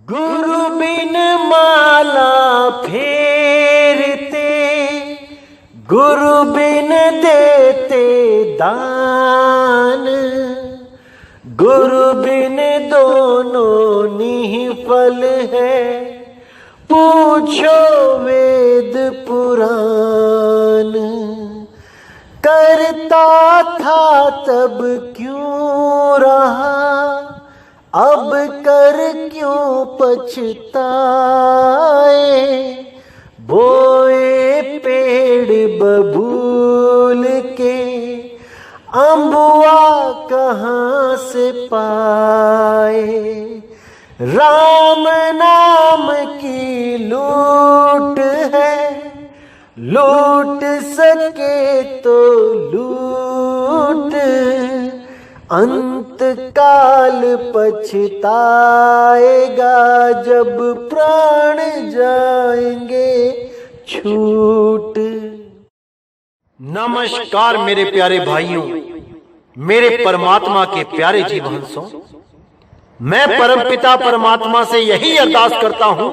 गुरु बिन माला फेरते, गुरु बिन देते दान, गुरु बिन दोनों निष्फल है, पूछो वेद पुराण। करता था तब क्यों रहा, अब कर क्यों पछताए। बोए पेड़ बबूल के, अम्बुआ कहाँ से पाए। राम नाम की लूट है, लूट सके तो लूट, अंत काल पछताएगा जब प्राण जाएंगे छूट। नमस्कार मेरे प्यारे भाइयों, मेरे परमात्मा के प्यारे जीवहंसों। मैं परमपिता परमात्मा से यही अरदास करता हूं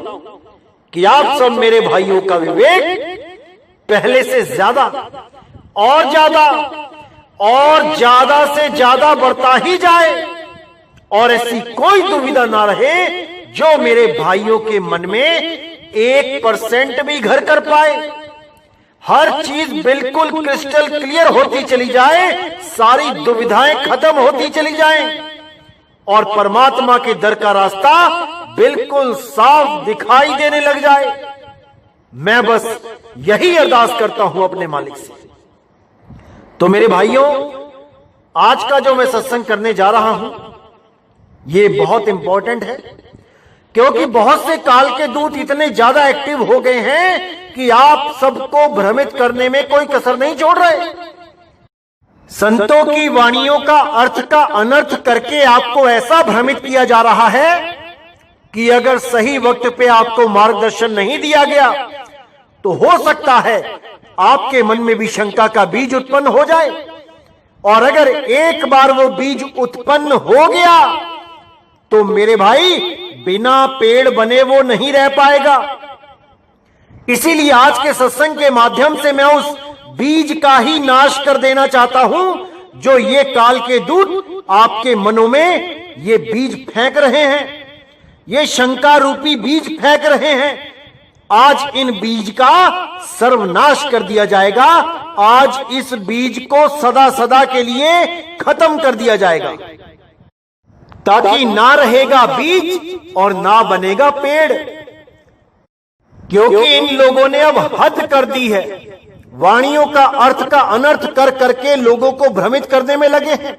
कि आप सब मेरे भाइयों का विवेक पहले से ज्यादा और ज्यादा और ज्यादा से ज्यादा बढ़ता ही जाए, और ऐसी कोई दुविधा ना रहे जो मेरे भाइयों के मन में 1% भी घर कर पाए। हर चीज बिल्कुल क्रिस्टल क्लियर होती चली जाए, सारी दुविधाएं खत्म होती चली जाएं, और परमात्मा के दर का रास्ता बिल्कुल साफ दिखाई देने लग जाए। मैं बस यही अरदास करता हूं अपने मालिक से। तो मेरे भाइयों, आज का जो मैं सत्संग करने जा रहा हूं ये बहुत इंपॉर्टेंट है, क्योंकि बहुत से काल के दूत इतने ज्यादा एक्टिव हो गए हैं कि आप सबको भ्रमित करने में कोई कसर नहीं छोड़ रहे। संतों की वाणियों का अर्थ का अनर्थ करके आपको ऐसा भ्रमित किया जा रहा है कि अगर सही वक्त पे आपको मार्गदर्शन नहीं दिया गया तो हो सकता है आपके मन में भी शंका का बीज उत्पन्न हो जाए, और अगर एक बार वो बीज उत्पन्न हो गया तो मेरे भाई बिना पेड़ बने वो नहीं रह पाएगा। इसीलिए आज के सत्संग के माध्यम से मैं उस बीज का ही नाश कर देना चाहता हूं जो ये काल के दूत आपके मनों में ये बीज फेंक रहे हैं, ये शंका रूपी बीज फेंक रहे हैं। आज इन बीज का सर्वनाश कर दिया जाएगा। आज इस बीज को सदा सदा के लिए खत्म कर दिया जाएगा, ताकि ना रहेगा बीज और ना बनेगा पेड़। क्योंकि इन लोगों ने अब हद कर दी है, वाणियों का अर्थ का अनर्थ कर करके लोगों को भ्रमित करने में लगे हैं,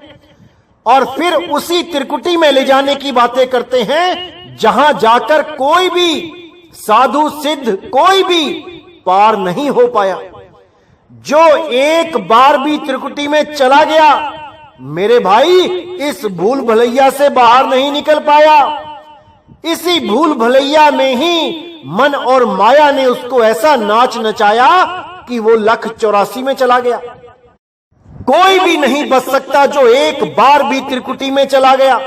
और फिर उसी त्रिकुटी में ले जाने की बातें करते हैं जहां जाकर कोई भी साधु सिद्ध कोई भी पार नहीं हो पाया। जो एक बार भी त्रिकुटी में चला गया मेरे भाई, इस भूल भलैया से बाहर नहीं निकल पाया। इसी भूल भलैया में ही मन और माया ने उसको ऐसा नाच नचाया कि वो 184 में चला गया। कोई भी नहीं बच सकता जो एक बार भी त्रिकुटी में चला गया,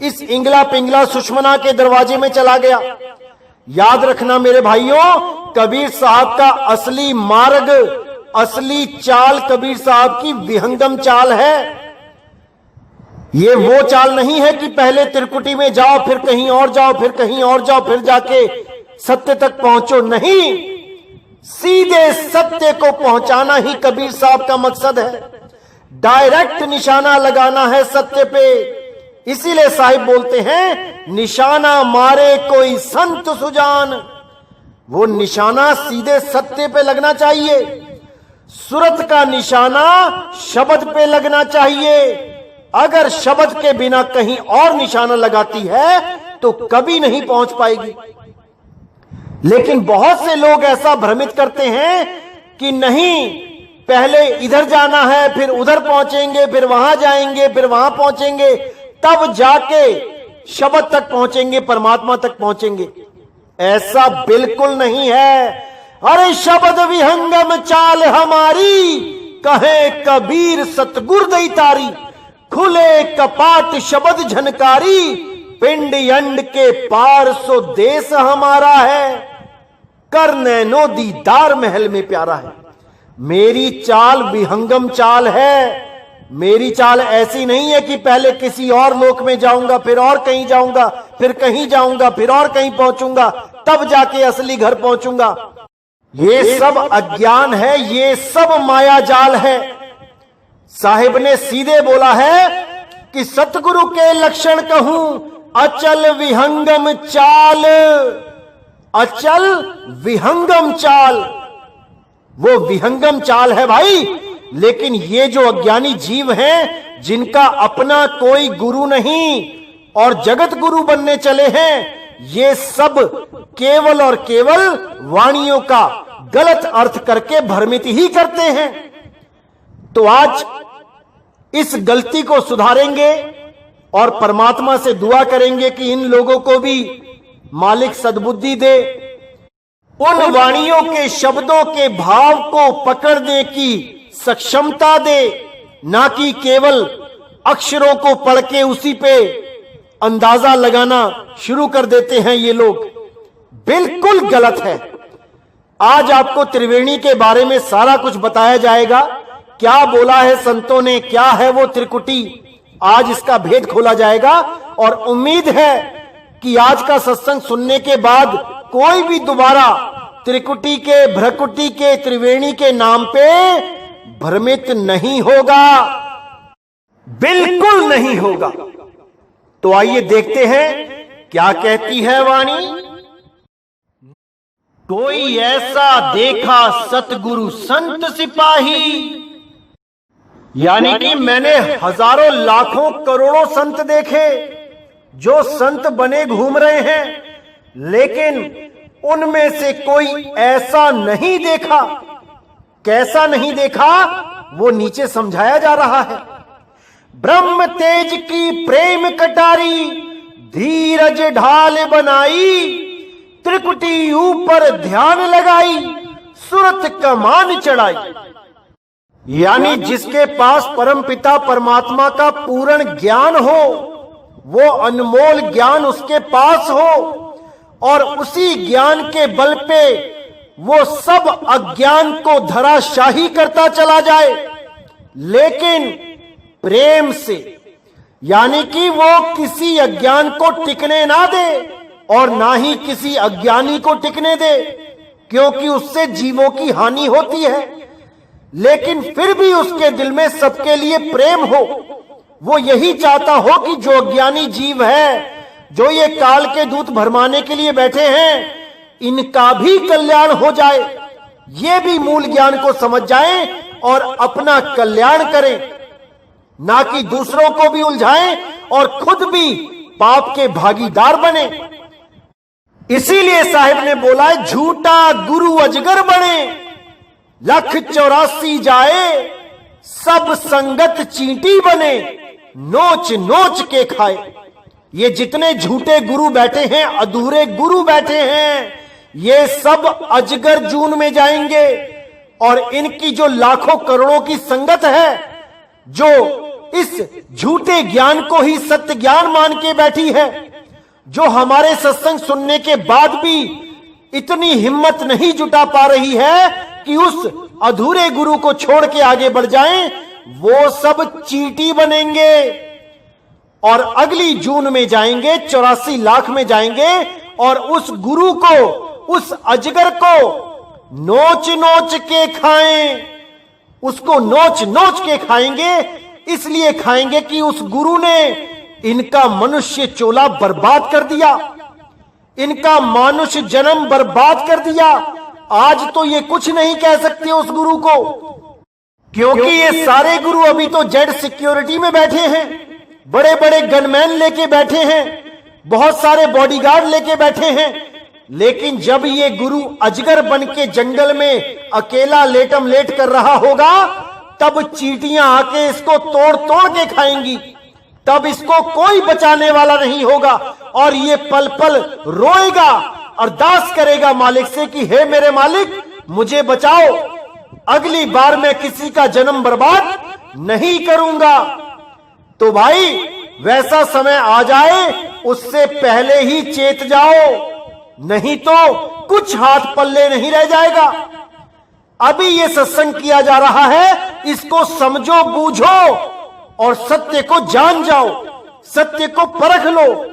इस इंगला पिंगला सुषमना के दरवाजे में चला गया। याद रखना मेरे भाइयों, कबीर साहब का असली मार्ग, असली चाल कबीर साहब की विहंगम चाल है। ये वो चाल नहीं है कि पहले त्रिकुटी में जाओ, फिर कहीं और जाओ, फिर कहीं और जाओ, फिर जाके सत्य तक पहुंचो। नहीं, सीधे सत्य को पहुंचाना ही कबीर साहब का मकसद है। डायरेक्ट निशाना लगाना है सत्य पे। इसीलिए साहिब बोलते हैं, निशाना मारे कोई संत सुजान। वो निशाना सीधे सत्य पे लगना चाहिए। सूरत का निशाना शब्द पे लगना चाहिए। अगर शब्द के बिना कहीं और निशाना लगाती है तो कभी नहीं पहुंच पाएगी। लेकिन बहुत से लोग ऐसा भ्रमित करते हैं कि नहीं, पहले इधर जाना है, फिर उधर पहुंचेंगे, फिर वहां जाएंगे, फिर वहां पहुंचेंगे, तब जाके शब्द तक पहुंचेंगे, परमात्मा तक पहुंचेंगे। ऐसा बिल्कुल नहीं है। अरे शब्द विहंगम चाल हमारी, कहे कबीर सतगुर दई तारी। खुले कपाट शब्द झनकारी, पिंड यंड के पार सो देश हमारा है, कर नैनो दीदार महल में प्यारा है। मेरी चाल विहंगम चाल है। मेरी चाल ऐसी नहीं है कि पहले किसी और लोक में जाऊंगा, फिर और कहीं जाऊंगा, फिर कहीं जाऊंगा, फिर और कहीं पहुंचूंगा, तब जाके असली घर पहुंचूंगा। ये सब अज्ञान है, ये सब माया जाल है। साहिब ने सीधे बोला है कि सतगुरु के लक्षण कहूं, अचल विहंगम चाल, अचल विहंगम चाल। वो विहंगम चाल है भाई। लेकिन ये जो अज्ञानी जीव हैं, जिनका अपना कोई गुरु नहीं और जगत गुरु बनने चले हैं, ये सब केवल और केवल वाणियों का गलत अर्थ करके भ्रमित ही करते हैं। तो आज इस गलती को सुधारेंगे और परमात्मा से दुआ करेंगे कि इन लोगों को भी मालिक सद्बुद्धि दे, उन वाणियों के शब्दों के भाव को पकड़ने की सक्षमता दे, ना कि केवल अक्षरों को पढ़ के उसी पे अंदाजा लगाना शुरू कर देते हैं। ये लोग बिल्कुल गलत है। आज आपको त्रिवेणी के बारे में सारा कुछ बताया जाएगा। क्या बोला है संतों ने, क्या है वो त्रिकुटी, आज इसका भेद खोला जाएगा। और उम्मीद है कि आज का सत्संग सुनने के बाद कोई भी दोबारा त्रिकुटी के, भ्रकुटी के, त्रिवेणी के नाम पे भ्रमित नहीं होगा, बिल्कुल नहीं होगा। तो आइए देखते हैं क्या कहती है वाणी। कोई ऐसा देखा सतगुरु संत सिपाही, यानी कि मैंने हजारों लाखों करोड़ों संत देखे जो संत बने घूम रहे हैं, लेकिन उनमें से कोई ऐसा नहीं देखा। कैसा नहीं देखा वो नीचे समझाया जा रहा है। ब्रह्म तेज की प्रेम कटारी, धीरज ढाल बनाई, त्रिकुटी ऊपर ध्यान लगाई, सुरत कमान चढ़ाई। यानी जिसके पास परमपिता परमात्मा का पूर्ण ज्ञान हो, वो अनमोल ज्ञान उसके पास हो और उसी ज्ञान के बल पे वो सब अज्ञान को धराशाही करता चला जाए, लेकिन प्रेम से, यानी कि वो किसी अज्ञान को टिकने ना दे और ना ही किसी अज्ञानी को टिकने दे, क्योंकि उससे जीवों की हानि होती है। लेकिन फिर भी उसके दिल में सबके लिए प्रेम हो। वो यही चाहता हो कि जो अज्ञानी जीव है, जो ये काल के दूत भरमाने के लिए बैठे हैं, इनका भी कल्याण हो जाए, ये भी मूल ज्ञान को समझ जाएं और अपना कल्याण करें, ना कि दूसरों को भी उलझाएं और खुद भी पाप के भागीदार बने। इसीलिए साहिब ने बोला है, झूठा गुरु अजगर बने, 184 जाए, सब संगत चींटी बने, नोच नोच के खाए। ये जितने झूठे गुरु बैठे हैं, अधूरे गुरु बैठे हैं, ये सब अजगर जून में जाएंगे। और इनकी जो लाखों करोड़ों की संगत है, जो इस झूठे ज्ञान को ही सत्य ज्ञान मान के बैठी है, जो हमारे सत्संग सुनने के बाद भी इतनी हिम्मत नहीं जुटा पा रही है कि उस अधूरे गुरु को छोड़ के आगे बढ़ जाएं, वो सब चींटी बनेंगे और अगली जून में जाएंगे, 84 लाख में जाएंगे और उस गुरु को, उस अजगर को नोच नोच के खाएं। उसको नोच नोच के खाएंगे, इसलिए खाएंगे कि उस गुरु ने इनका मनुष्य चोला बर्बाद कर दिया, इनका मानुष जन्म बर्बाद कर दिया। आज तो ये कुछ नहीं कह सकते उस गुरु को, क्योंकि ये सारे गुरु अभी तो जेड सिक्योरिटी में बैठे हैं, बड़े बड़े गनमैन लेके बैठे हैं, बहुत सारे बॉडीगार्ड लेके बैठे हैं। लेकिन जब ये गुरु अजगर बन के जंगल में अकेला लेटम लेट कर रहा होगा, तब चींटियां आके इसको तोड़ तोड़ के खाएंगी, तब इसको कोई बचाने वाला नहीं होगा और ये पल पल रोएगा, अरदास करेगा मालिक से कि हे मेरे मालिक मुझे बचाओ, अगली बार मैं किसी का जन्म बर्बाद नहीं करूंगा। तो भाई वैसा समय आ जाए उससे पहले ही चेत जाओ, नहीं तो कुछ हाथ पल्ले नहीं रह जाएगा। अभी ये सत्संग किया जा रहा है, इसको समझो, बूझो और सत्य को जान जाओ, सत्य को परख लो।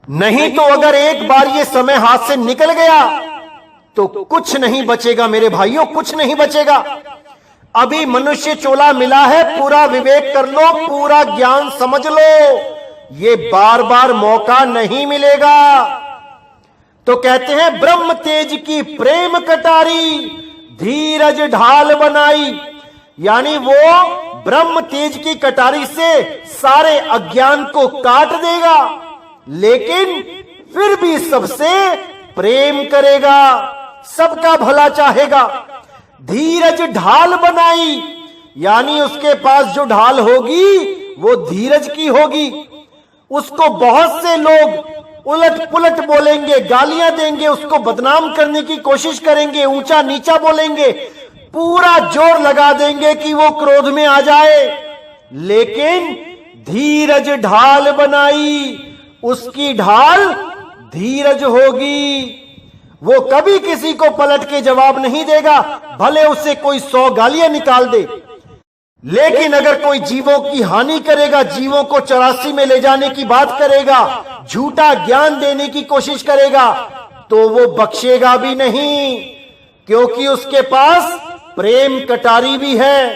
नहीं तो अगर एक बार ये समय हाथ से निकल गया तो कुछ नहीं बचेगा मेरे भाइयों, कुछ नहीं बचेगा। अभी मनुष्य चोला मिला है, पूरा विवेक कर लो, पूरा ज्ञान समझ लो, ये बार बार मौका नहीं मिलेगा। तो कहते हैं ब्रह्म तेज की प्रेम कटारी, धीरज ढाल बनाई, यानी वो ब्रह्म तेज की कटारी से सारे अज्ञान को काट देगा, लेकिन फिर भी सबसे प्रेम करेगा, सबका भला चाहेगा। धीरज ढाल बनाई, यानी उसके पास जो ढाल होगी वो धीरज की होगी। उसको बहुत से लोग उलट पुलट बोलेंगे, गालियां देंगे, उसको बदनाम करने की कोशिश करेंगे, ऊंचा नीचा बोलेंगे, पूरा जोर लगा देंगे कि वो क्रोध में आ जाए, लेकिन धीरज ढाल बनाई, उसकी ढाल धीरज होगी। वो कभी किसी को पलट के जवाब नहीं देगा, भले उससे कोई 100 गालियां निकाल दे। लेकिन अगर कोई जीवों की हानि करेगा, जीवों को 84 में ले जाने की बात करेगा, झूठा ज्ञान देने की कोशिश करेगा, तो वो बख्शेगा भी नहीं, क्योंकि उसके पास प्रेम कटारी भी है।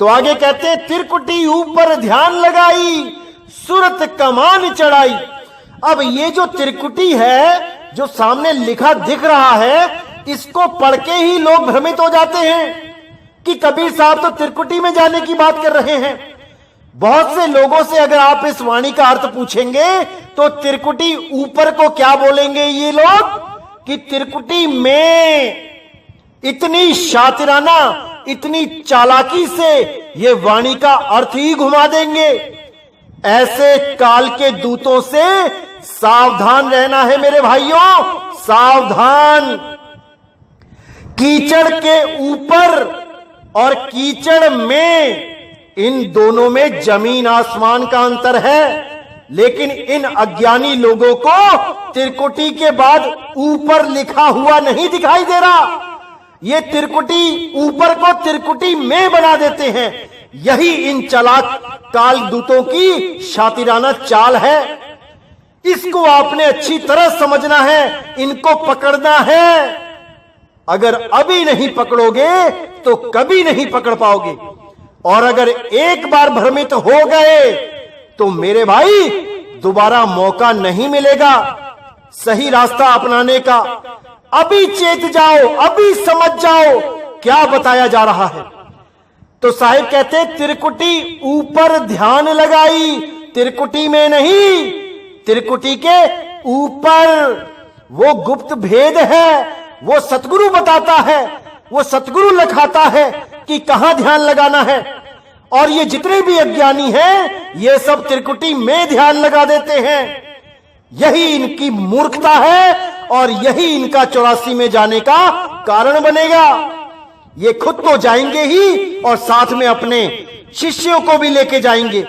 तो आगे कहते हैं तिरकुटी ऊपर ध्यान लगाई, सूरत कमान चढ़ाई। अब ये जो तिरकुटी है, जो सामने लिखा दिख रहा है, इसको पढ़ के ही लोग भ्रमित हो जाते हैं कि कबीर साहब तो तिरकुटी में जाने की बात कर रहे हैं। बहुत से लोगों से अगर आप इस वाणी का अर्थ पूछेंगे तो तिरकुटी ऊपर को क्या बोलेंगे ये लोग, कि तिरकुटी में। इतनी शातिराना, इतनी चालाकी से ये वाणी का अर्थ ही घुमा देंगे। ऐसे काल के दूतों से सावधान रहना है मेरे भाइयों, सावधान। कीचड़ के ऊपर और कीचड़ में, इन दोनों में जमीन आसमान का अंतर है। लेकिन इन अज्ञानी लोगों को तिरकुटी के बाद ऊपर लिखा हुआ नहीं दिखाई दे रहा, ये तिरकुटी ऊपर को तिरकुटी में बना देते हैं। यही इन चालाक काल दूतों की शातिराना चाल है। इसको आपने अच्छी तरह समझना है, इनको पकड़ना है। अगर अभी नहीं पकड़ोगे तो कभी नहीं पकड़ पाओगे, और अगर एक बार भ्रमित हो गए तो मेरे भाई दोबारा मौका नहीं मिलेगा सही रास्ता अपनाने का। अभी चेत जाओ, अभी समझ जाओ क्या बताया जा रहा है। तो साहिब कहते हैं तिरकुटी ऊपर ध्यान लगाई, तिरकुटी में नहीं, तिरकुटी के ऊपर। वो गुप्त भेद है, वो सतगुरु बताता है, वो सतगुरु लिखाता है कि कहां ध्यान लगाना है। और ये जितने भी अज्ञानी हैं, ये सब तिरकुटी में ध्यान लगा देते हैं। यही इनकी मूर्खता है और यही इनका 84 में जाने का कारण बनेगा। ये खुद तो जाएंगे ही और साथ में अपने शिष्यों को भी लेके जाएंगे,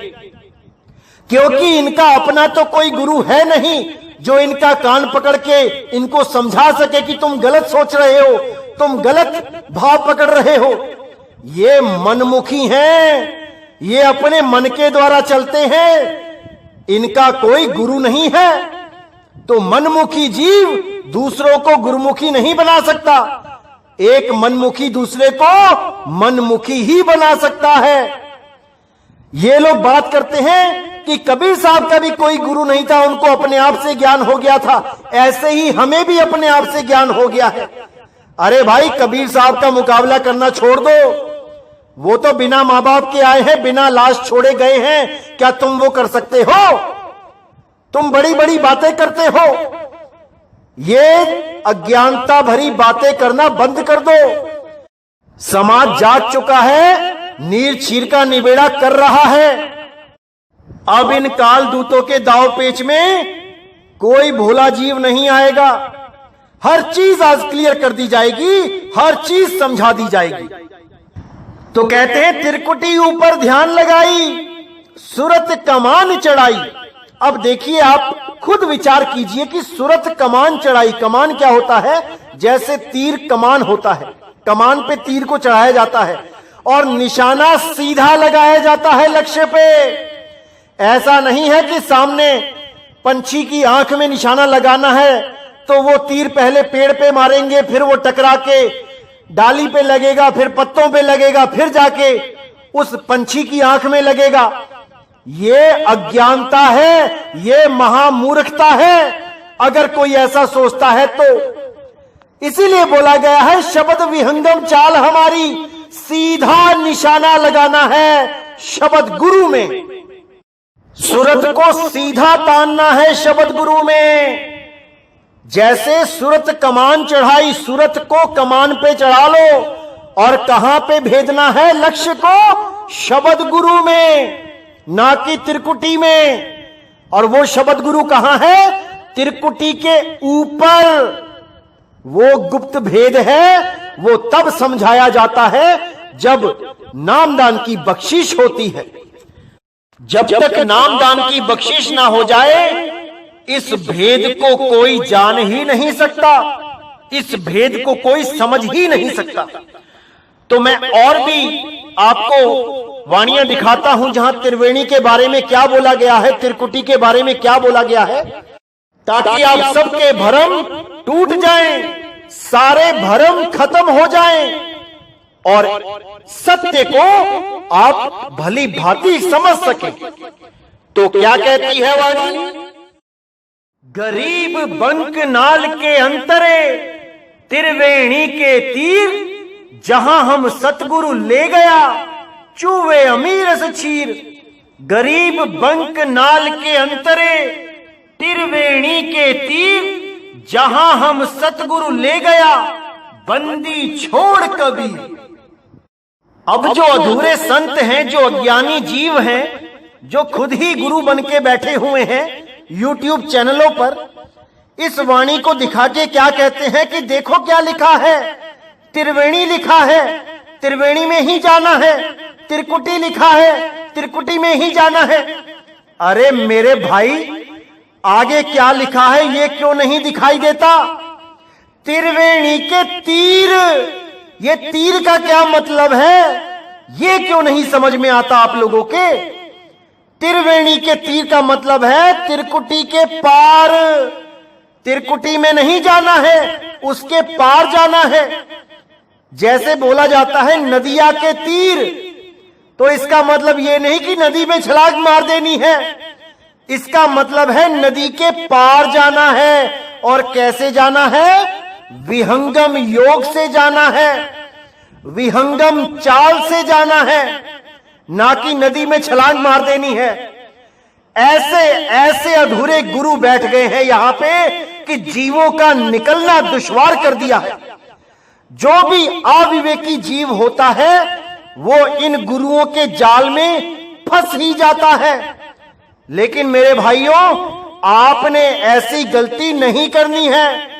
क्योंकि इनका अपना तो कोई गुरु है नहीं जो इनका कान पकड़ के इनको समझा सके कि तुम गलत सोच रहे हो, तुम गलत भाव पकड़ रहे हो। ये मनमुखी हैं, ये अपने मन के द्वारा चलते हैं, इनका कोई गुरु नहीं है। तो मनमुखी जीव दूसरों को गुरुमुखी नहीं बना सकता, एक मनमुखी दूसरे को मनमुखी ही बना सकता है। ये लोग बात करते हैं कि कबीर साहब का भी कोई गुरु नहीं था, उनको अपने आप से ज्ञान हो गया था, ऐसे ही हमें भी अपने आप से ज्ञान हो गया है। अरे भाई, कबीर साहब का मुकाबला करना छोड़ दो, वो तो बिना मां बाप के आए हैं, बिना लाश छोड़े गए हैं। क्या तुम वो कर सकते हो? तुम बड़ी बड़ी बातें करते हो। ये अज्ञानता भरी बातें करना बंद कर दो। समाज जाग चुका है, नीर चीर का निबेड़ा कर रहा है। अब इन काल दूतों के दाव पेच में कोई भोला जीव नहीं आएगा। हर चीज आज क्लियर कर दी जाएगी, हर चीज समझा दी जाएगी। तो कहते हैं तिरकुटी ऊपर ध्यान लगाई, सूरत कमान चढ़ाई। अब देखिए, आप खुद विचार कीजिए कि सूरत कमान चढ़ाई। कमान क्या होता है? जैसे तीर कमान होता है, कमान पे तीर को चढ़ाया जाता है और निशाना सीधा लगाया जाता है लक्ष्य पे। ऐसा नहीं है कि सामने पंछी की आंख में निशाना लगाना है तो वो तीर पहले पेड़ पे मारेंगे, फिर वो टकरा के डाली पे लगेगा, फिर पत्तों पे लगेगा, फिर जाके उस पंछी की आंख में लगेगा। ये अज्ञानता है, ये महामूर्खता है अगर कोई ऐसा सोचता है तो। इसीलिए बोला गया है शब्द विहंगम चाल हमारी, सीधा निशाना लगाना है शब्द गुरु में। सूरत को सीधा तानना है शब्द गुरु में। जैसे सूरत कमान चढ़ाई, सूरत को कमान पे चढ़ा लो और कहां पे भेजना है लक्ष्य को? शब्द गुरु में, ना कि त्रिकुटी में। और वो शब्द गुरु कहां है? त्रिकुटी के ऊपर। वो गुप्त भेद है, वो तब समझाया जाता है जब नामदान की बख्शिश होती है। जब तक नामदान की बख्शिश ना हो जाए इस भेद को कोई जान ही नहीं सकता, इस भेद को कोई समझ ही नहीं सकता। तो मैं और भी आपको वाणियां दिखाता हूं जहां त्रिवेणी के बारे में क्या बोला गया है, त्रिकुटी के बारे में क्या बोला गया है, ताकि आप सबके भ्रम टूट जाएं, सारे भ्रम खत्म हो जाएं और सत्य को आप भली भांति समझ सकें। तो क्या कहती है वाणी? गरीब बंक नाल के अंतरे त्रिवेणी के तीर, जहां हम सतगुरु ले गया चूवे अमीर सचीर। गरीब बंक नाल के अंतरे त्रिवेणी के तीर, जहां हम सतगुरु ले गया बंदी छोड़ कबीर। अब जो अधूरे संत हैं, जो अज्ञानी जीव हैं, जो खुद ही गुरु बन के बैठे हुए हैं YouTube चैनलों पर, इस वाणी को दिखा के क्या कहते हैं कि देखो क्या लिखा है, त्रिवेणी लिखा है, त्रिवेणी में ही जाना है, त्रिकुटी लिखा है, त्रिकुटी में ही जाना है। अरे मेरे भाई, आगे क्या लिखा है ये क्यों नहीं दिखाई देता? त्रिवेणी के तीर, ये तीर का क्या मतलब है ये क्यों नहीं समझ में आता आप लोगों के? त्रिवेणी के तीर का मतलब है त्रिकुटी के पार। त्रिकुटी में नहीं जाना है, उसके पार जाना है। जैसे बोला जाता है नदिया के तीर, तो इसका मतलब ये नहीं कि नदी में छलांग मार देनी है, इसका मतलब है नदी के पार जाना है। और कैसे जाना है? विहंगम योग से जाना है, विहंगम चाल से जाना है, ना कि नदी में छलांग मार देनी है। ऐसे ऐसे अधूरे गुरु बैठ गए हैं यहां पे कि जीवों का निकलना दुश्वार कर दिया है। जो भी अविवेकी जीव होता है वो इन गुरुओं के जाल में फंस ही जाता है। लेकिन मेरे भाइयों, आपने ऐसी गलती नहीं करनी है।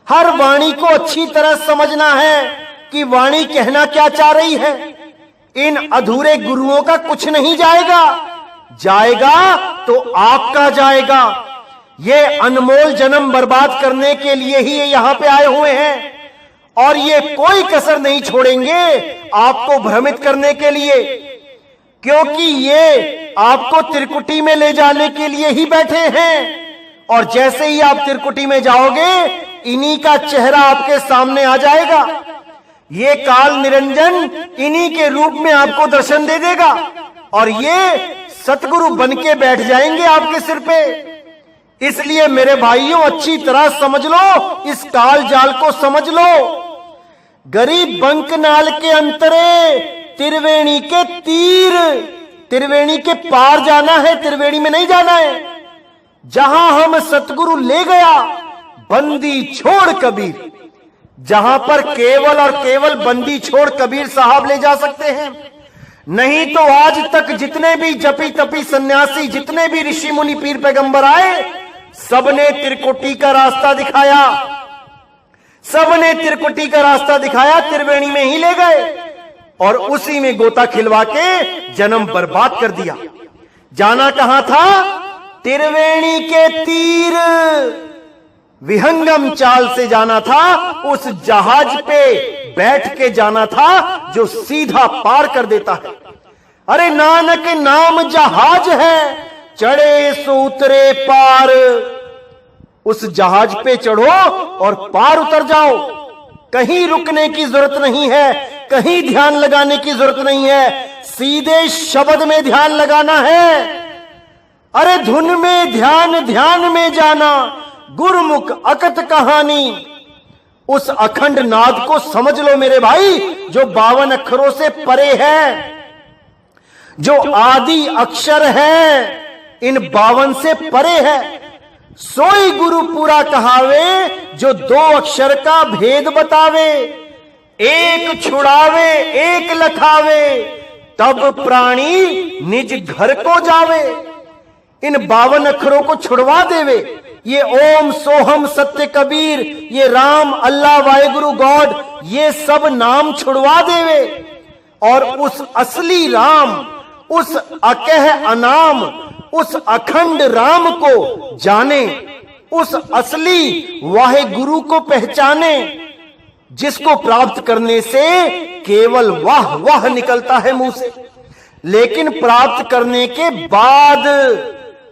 हर वाणी को अच्छी तरह समझना है कि वाणी कहना क्या चाह रही है। इन अधूरे गुरुओं का कुछ नहीं जाएगा, जाएगा तो आपका जाएगा। ये अनमोल जन्म बर्बाद करने के लिए ही ये यहां पे आए हुए हैं और ये कोई कसर नहीं छोड़ेंगे आपको भ्रमित करने के लिए, क्योंकि ये आपको त्रिकुटी में ले जाने के लिए ही बैठे हैं। और जैसे ही आप त्रिकुटी में जाओगे इन्हीं का चेहरा आपके सामने आ जाएगा। ये काल निरंजन इन्हीं के रूप में आपको दर्शन दे देगा और ये सतगुरु बन के बैठ जाएंगे आपके सिर पे। इसलिए मेरे भाइयों, अच्छी तरह समझ लो, इस काल जाल को समझ लो। गरीब बंक नाल के अंतरे त्रिवेणी के तीर, त्रिवेणी के पार जाना है, त्रिवेणी में नहीं जाना है। जहां हम सतगुरु ले गया बंदी छोड़ कबीर, जहां पर केवल और केवल बंदी छोड़ कबीर साहब ले जा सकते हैं। नहीं तो आज तक जितने भी जपी तपी सन्यासी, जितने भी ऋषि मुनि पीर पैगंबर आए, सबने त्रिकुटी का रास्ता दिखाया, सबने त्रिकुटी का रास्ता दिखाया, त्रिवेणी में ही ले गए। और उसी में गोता खिलवा के जन्म बर्बाद कर दिया। जाना कहां था? त्रिवेणी के तीर विहंगम चाल से जाना था। उस जहाज पे बैठ के जाना था जो सीधा पार कर देता है। अरे नानक नाम जहाज है, चढ़े सो उतरे पार। उस जहाज पे चढ़ो और पार उतर जाओ। कहीं रुकने की जरूरत नहीं है, कहीं ध्यान लगाने की जरूरत नहीं है, सीधे शब्द में ध्यान लगाना है। अरे धुन में ध्यान, ध्यान में जाना, गुरमुख अकत कहानी। उस अखंड नाद को समझ लो मेरे भाई, जो 52 अक्षरों से परे है, जो आदि अक्षर है, इन 52 से परे है। सोई गुरु पूरा कहावे, जो 2 अक्षर का भेद बतावे। एक छुड़ावे एक लखावे, तब प्राणी निज घर को जावे। इन 52 अक्षरों को छुड़वा देवे। ये ओम सोहम सत्य कबीर, ये राम अल्लाह वाहेगुरु गॉड, ये सब नाम छुड़वा देवे और उस असली राम, उस अकह अनाम, उस अखंड राम को जाने, उस असली वाहेगुरु को पहचाने, जिसको प्राप्त करने से केवल वाह वाह निकलता है मुंह से, लेकिन प्राप्त करने के बाद,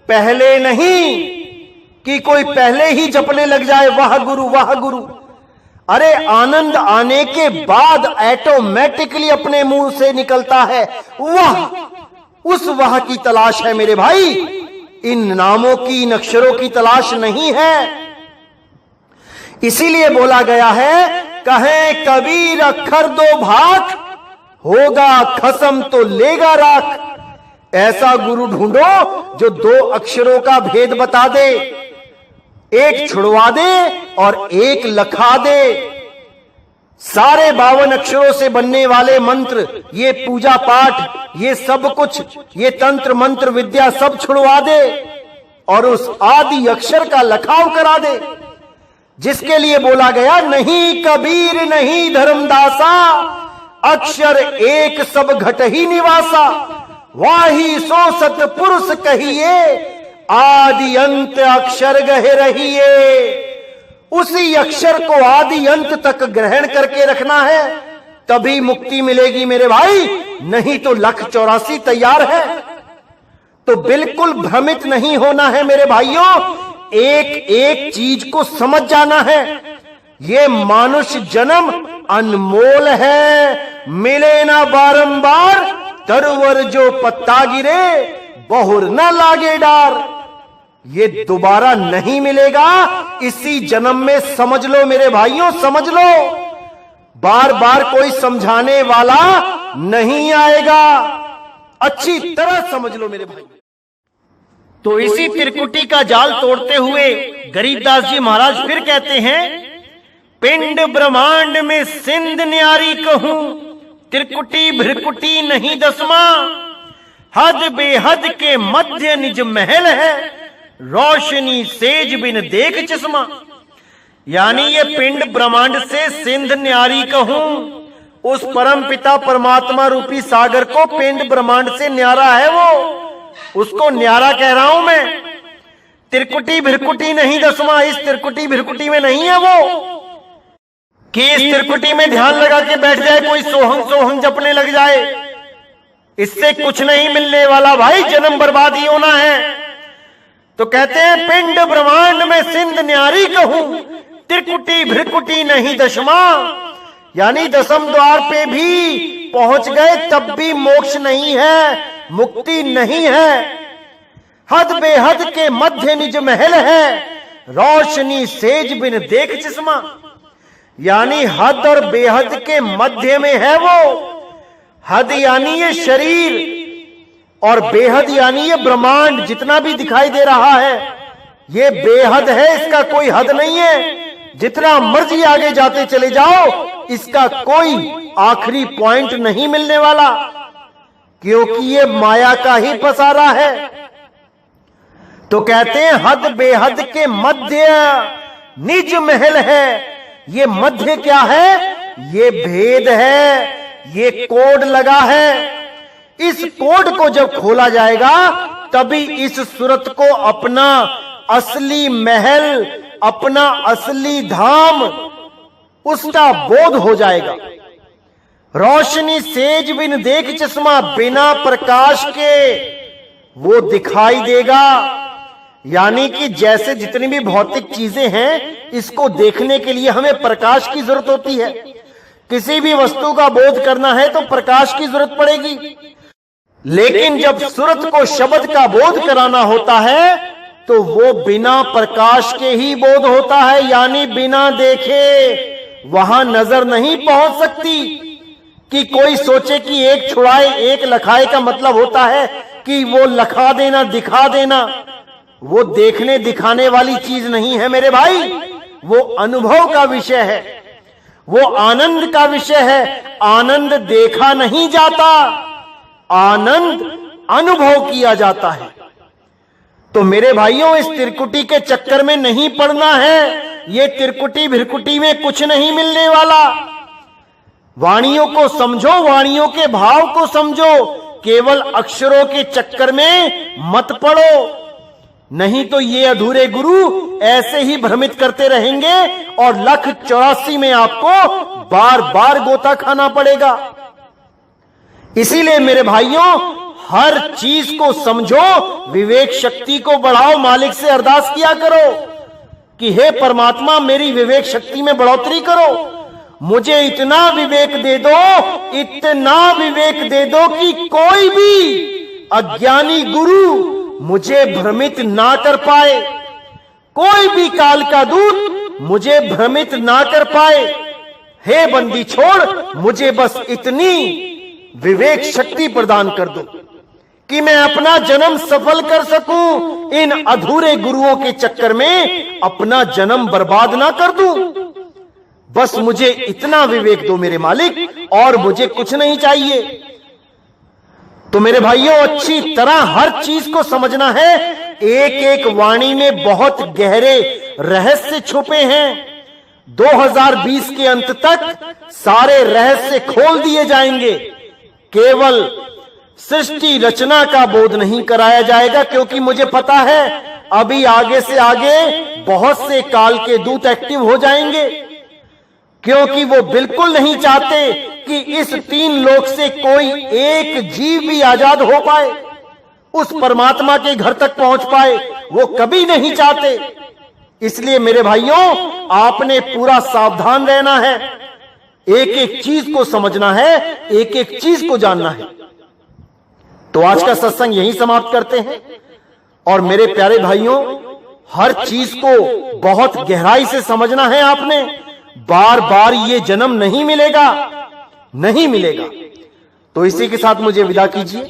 पहले नहीं कि कोई पहले ही जपने लग जाए वाह गुरु वाह गुरु। अरे आनंद आने के बाद ऑटोमेटिकली अपने मुंह से निकलता है वाह। उस वाह की तलाश है मेरे भाई, इन नामों की, इन अक्षरों की तलाश नहीं है। इसीलिए बोला गया है, कहे कबीर अक्षर 2 भाग, होगा खसम तो लेगा राख। ऐसा गुरु ढूंढो जो 2 अक्षरों का भेद बता दे, एक छुड़वा दे और एक लखा दे। सारे 52 अक्षरों से बनने वाले मंत्र, ये पूजा पाठ, ये सब कुछ, ये तंत्र मंत्र विद्या सब छुड़वा दे और उस आदि अक्षर का लखाव करा दे, जिसके लिए बोला गया, नहीं कबीर नहीं धर्मदासा, अक्षर एक सब घट ही निवासा। वाही सो सतपुरुष कहिए, आदि अंत अक्षर गहे रहिए। उसी अक्षर को आदि अंत तक ग्रहण करके रखना है, तभी मुक्ति मिलेगी मेरे भाई, नहीं तो 184 तैयार है। तो बिल्कुल भ्रमित नहीं होना है मेरे भाइयों, एक एक चीज को समझ जाना है। ये मानुष जन्म अनमोल है, मिले ना बारंबार, तरवर जो पत्ता गिरे बहुर न लागे डार। ये दोबारा नहीं मिलेगा, इसी जन्म में समझ लो मेरे भाइयों, समझ लो। बार बार कोई समझाने वाला नहीं आएगा, अच्छी तरह समझ लो मेरे भाई। तो इसी त्रिकुटी का जाल तोड़ते हुए गरीबदास जी महाराज फिर कहते हैं, पिंड ब्रह्मांड में सिंध न्यारी कहूं, त्रिकुटी भ्रिकुटी नहीं दसमा। हद बेहद के मध्य निज महल है, रोशनी सेज बिन देख चश्मा। यानी ये पिंड ब्रह्मांड से सिंध न्यारी कहूं, उस परम पिता परमात्मा रूपी सागर को पिंड ब्रह्मांड से न्यारा है वो, उसको न्यारा कह रहा हूं मैं। त्रिकुटी भ्रिकुटी नहीं दसमा, इस त्रिकुटी भ्रिकुटी में नहीं है वो कि इस त्रिकुटी में ध्यान लगा के बैठ जाए, कोई सोहंग सोहंग जपने लग जाए। इससे कुछ नहीं मिलने वाला भाई, जन्म बर्बाद ही होना है। तो कहते हैं, पिंड ब्रह्मांड में सिंध न्यारी कहूं, त्रिकुटी भ्रिकुटी नहीं दशमा। यानी 10वें द्वार पे भी पहुंच गए तब भी मोक्ष नहीं है, मुक्ति नहीं है। हद बेहद के मध्य निज महल है, रोशनी सेज बिन देख चश्मा। यानी हद और बेहद के मध्य में है वो। हद यानी ये शरीर और बेहद यानी ये ब्रह्मांड, जितना भी दिखाई दे रहा है ये बेहद है, इसका कोई हद नहीं है। जितना मर्जी आगे जाते चले जाओ, इसका कोई आखिरी पॉइंट नहीं मिलने वाला, क्योंकि ये माया का ही पसारा है। तो कहते हैं, हद बेहद के मध्य निज महल है। ये मध्य क्या है? ये भेद है, ये कोड लगा है। इस कोड को जब खोला जाएगा तभी इस सूरत को अपना असली महल, अपना असली धाम, उसका बोध हो जाएगा। रोशनी सेज बिन देख चश्मा, बिना प्रकाश के वो दिखाई देगा। यानी कि जैसे जितनी भी भौतिक चीजें हैं, इसको देखने के लिए हमें प्रकाश की जरूरत होती है। किसी भी वस्तु का बोध करना है तो प्रकाश की जरूरत पड़ेगी। लेकिन जब सूरत को शब्द का बोध कराना होता है तो वो बिना प्रकाश के ही बोध होता है, यानी बिना देखे वहां नजर नहीं पहुंच सकती। कि कोई सोचे कि एक छुड़ाए एक लखाए का मतलब होता है कि वो लखा देना, दिखा देना। वो देखने दिखाने वाली चीज नहीं है मेरे भाई, वो अनुभव का विषय है, वो आनंद का विषय है। आनंद देखा नहीं जाता, आनंद अनुभव किया जाता है। तो मेरे भाइयों, इस त्रिकुटी के चक्कर में नहीं पड़ना है। ये त्रिकुटी भिरकुटी में कुछ नहीं मिलने वाला। वाणियों को समझो, वाणियों के भाव को समझो, केवल अक्षरों के चक्कर में मत पड़ो। नहीं तो ये अधूरे गुरु ऐसे ही भ्रमित करते रहेंगे और 1,84 में आपको बार बार गोता खाना पड़ेगा। इसीलिए मेरे भाइयों, हर चीज को समझो, विवेक शक्ति को बढ़ाओ। मालिक से अरदास किया करो कि हे परमात्मा, मेरी विवेक शक्ति में बढ़ोतरी करो। मुझे इतना विवेक दे दो, इतना विवेक दे दो कि कोई भी अज्ञानी गुरु मुझे भ्रमित ना कर पाए, कोई भी काल का दूत मुझे भ्रमित ना कर पाए। हे बंदी छोड़, मुझे बस इतनी विवेक शक्ति प्रदान कर दो कि मैं अपना जन्म सफल कर सकूं, इन अधूरे गुरुओं के चक्कर में अपना जन्म बर्बाद ना कर दूं। बस मुझे इतना विवेक दो मेरे मालिक, और मुझे कुछ नहीं चाहिए। तो मेरे भाइयों, अच्छी तरह हर चीज को समझना है। एक एक वाणी में बहुत गहरे रहस्य छुपे हैं। 2020 के अंत तक सारे रहस्य खोल दिए जाएंगे। केवल सृष्टि रचना का बोध नहीं कराया जाएगा, क्योंकि मुझे पता है अभी आगे से आगे बहुत से काल के दूत एक्टिव हो जाएंगे, क्योंकि वो बिल्कुल नहीं चाहते कि इस 3 लोक से कोई एक जीव भी आजाद हो पाए, उस परमात्मा के घर तक पहुंच पाए। वो कभी नहीं चाहते। इसलिए मेरे भाइयों, आपने पूरा सावधान रहना है, एक एक चीज को समझना है, एक एक चीज को जानना है। तो आज का सत्संग यही समाप्त करते हैं। और मेरे प्यारे भाइयों, हर चीज को बहुत गहराई से समझना है आपने। बार बार ये जन्म नहीं मिलेगा, नहीं मिलेगा। तो इसी के साथ मुझे विदा कीजिए।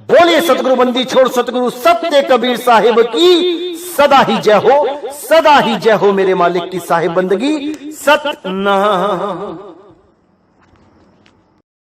बोलिए सतगुरु बंदी छोड़ सतगुरु सत्य कबीर साहिब की सदा ही जय हो, सदा ही जय हो। मेरे मालिक की साहिब बंदगी सतनाम।